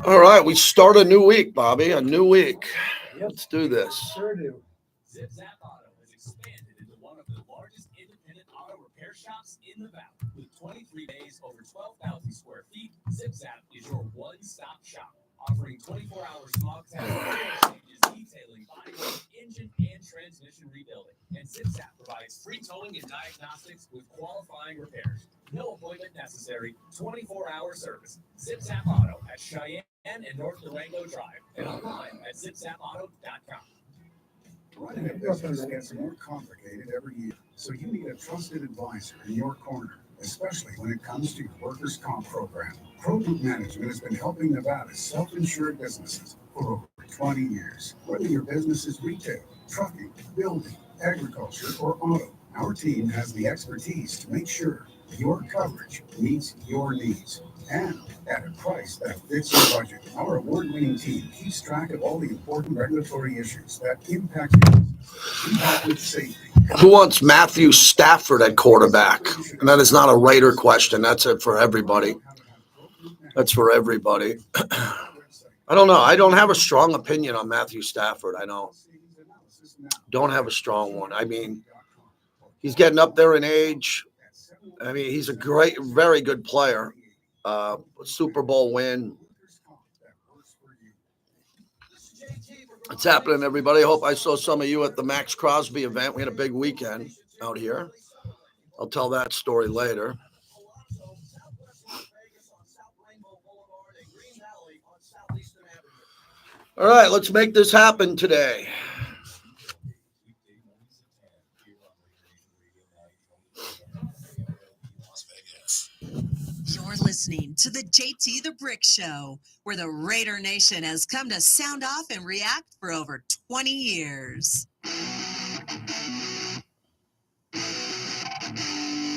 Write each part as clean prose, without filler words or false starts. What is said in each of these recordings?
All right, we start a new week, Bobby. A new week. Yep. Let's do this. Sure do. Zip Zap Auto has expanded into one of the largest independent auto repair shops in the Valley. With 23 bays over 12,000 square feet, Zip Zap is your one-stop shop, offering 24-hour smog test changes, detailing, bodywork, engine, and transmission rebuilding. And Zip Zap provides free towing and diagnostics with qualifying repairs. No appointment necessary, 24-hour service. Zip Zap Auto at Cheyenne and North Durango Drive, and online at zipzapauto.com. Running a business gets more complicated every year, so you need a trusted advisor in your corner, especially when it comes to your workers' comp program. Pro Group Management has been helping Nevada's self-insured businesses for over 20 years. Whether your business is retail, trucking, building, agriculture, or auto, our team has the expertise to make sure your coverage meets your needs and at a price that fits your budget. Our award-winning team keeps track of all the important regulatory issues that impact your business. We help with safety. Who wants Matthew Stafford at quarterback? And that is not a Raider question. That's it for everybody. That's for everybody. I don't know. I don't have a strong opinion on Matthew Stafford. I don't have a strong one. I mean, he's getting up there in age. I mean, he's a very good player. Super Bowl win. What's happening, everybody? I hope I saw some of you at the Max Crosby event. We had a big weekend out here. I'll tell that story later. All right, let's make this happen today. You're listening to the JT the Brick Show, where the Raider Nation has come to sound off and react for over 20 years.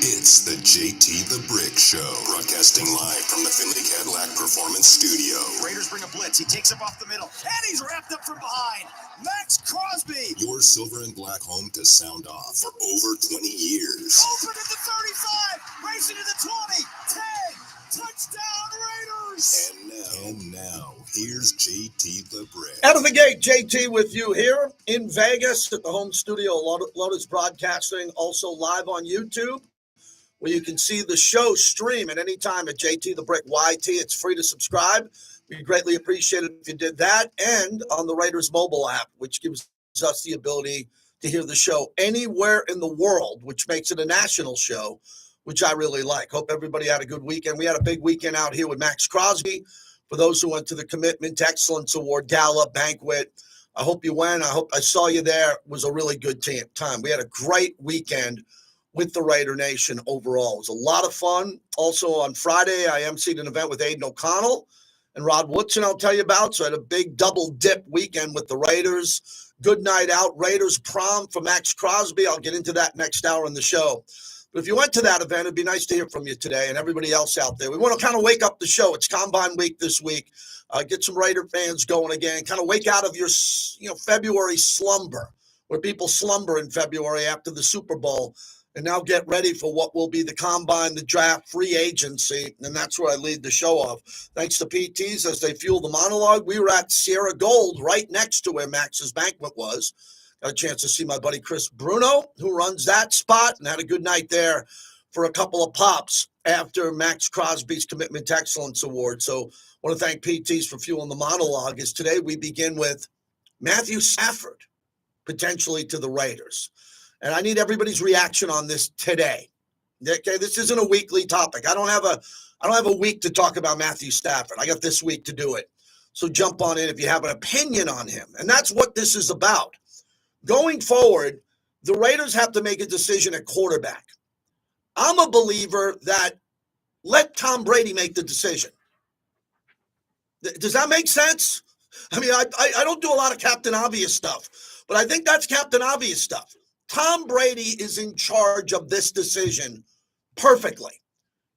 It's the JT the Brick Show, broadcasting live from the Finley Cadillac Performance Studio. Raiders bring a blitz. He takes up off the middle, and he's wrapped up from behind. Max Crosby. Your silver and black home to sound off for over 20 years. Open at the 35, racing to the 20, 10, touchdown Raiders. And now, here's JT the Brick. Out of the gate, JT with you here in Vegas at the home studio, Lotus Broadcasting, also live on YouTube, where you can see the show stream at any time at JT the Brick YT. It's free to subscribe. We'd greatly appreciate it if you did that, and on the Raiders mobile app, which gives us the ability to hear the show anywhere in the world, which makes it a national show, which I really like. Hope everybody had a good weekend. We had a big weekend out here with Max Crosby. For those who went to the Commitment to Excellence Award Gala Banquet, I hope you went. I hope I saw you there. It was a really good time. We had a great weekend with the Raider Nation overall. It was a lot of fun. Also on Friday, I emceed an event with Aiden O'Connell and Rod Woodson I'll tell you about. So I had a big double dip weekend with the Raiders. Good night out. Raiders prom for Max Crosby. I'll get into that next hour in the show. But if you went to that event, it'd be nice to hear from you today and everybody else out there. We want to kind of wake up the show. It's Combine Week this week. Get some Raider fans going again. Kind of wake out of your February slumber, where people slumber in February after the Super Bowl. And now get ready for what will be the Combine, the draft, free agency. And that's where I lead the show off. Thanks to PTs as they fuel the monologue. We were at Sierra Gold right next to where Max's banquet was. Got a chance to see my buddy Chris Bruno, who runs that spot, and had a good night there for a couple of pops after Max Crosby's Commitment to Excellence Award. So I want to thank PTs for fueling the monologue. As today we begin with Matthew Stafford, potentially to the Raiders. And I need everybody's reaction on this today. Okay, this isn't a weekly topic. I don't have a week to talk about Matthew Stafford. I got this week to do it. So jump on in if you have an opinion on him. And that's what this is about. Going forward, the Raiders have to make a decision at quarterback. I'm a believer that let Tom Brady make the decision. Does that make sense? I mean, I don't do a lot of Captain Obvious stuff, but I think that's Captain Obvious stuff. Tom Brady is in charge of this decision perfectly.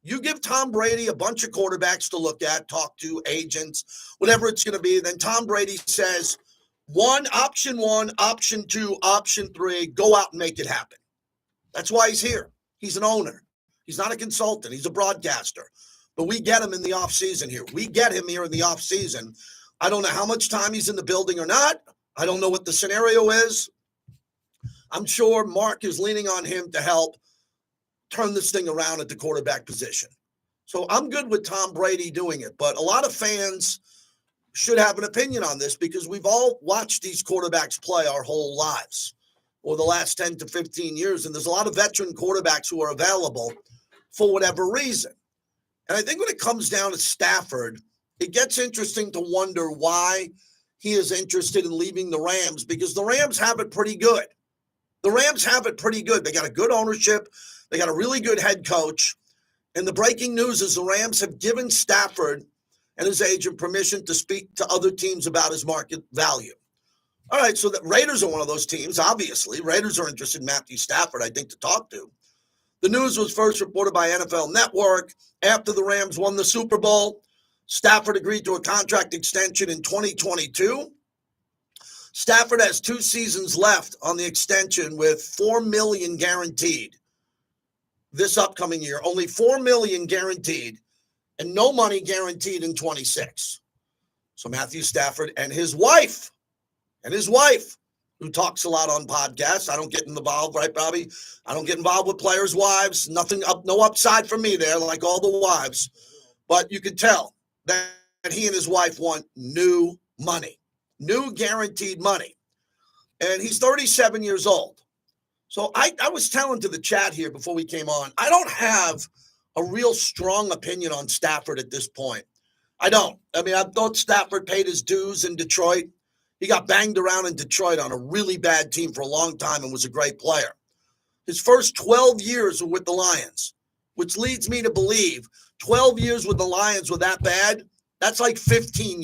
You give Tom Brady a bunch of quarterbacks to look at, talk to, agents, whatever it's going to be. Then Tom Brady says, option one, option two, option three, go out and make it happen. That's why he's here. He's an owner. He's not a consultant. He's a broadcaster. But we get him in the offseason here. We get him here in the offseason. I don't know how much time he's in the building or not. I don't know what the scenario is. I'm sure Mark is leaning on him to help turn this thing around at the quarterback position. So I'm good with Tom Brady doing it. But a lot of fans should have an opinion on this because we've all watched these quarterbacks play our whole lives or the last 10 to 15 years. And there's a lot of veteran quarterbacks who are available for whatever reason. And I think when it comes down to Stafford, it gets interesting to wonder why he is interested in leaving the Rams because the Rams have it pretty good. The Rams have it pretty good. They got a good ownership. They got a really good head coach. And the breaking news is the Rams have given Stafford and his agent permission to speak to other teams about his market value. All right, so the Raiders are one of those teams, obviously. Raiders are interested in Matthew Stafford, I think, to talk to. The news was first reported by NFL Network. After the Rams won the Super Bowl, Stafford agreed to a contract extension in 2022. Stafford has 2 seasons left on the extension with $4 million guaranteed this upcoming year. Only $4 million guaranteed and no money guaranteed in 26. So Matthew Stafford and his wife, who talks a lot on podcasts. I don't get involved, right, Bobby? I don't get involved with players' wives. No upside for me there, like all the wives. But you can tell that he and his wife want new money, new guaranteed money. And he's 37 years old. So I was telling to the chat here before we came on, I don't have a real strong opinion on Stafford at this point. I don't. I mean, I thought Stafford paid his dues in Detroit. He got banged around in Detroit on a really bad team for a long time and was a great player. His first 12 years were with the Lions, which leads me to believe 12 years with the Lions were that bad. That's like 15 years.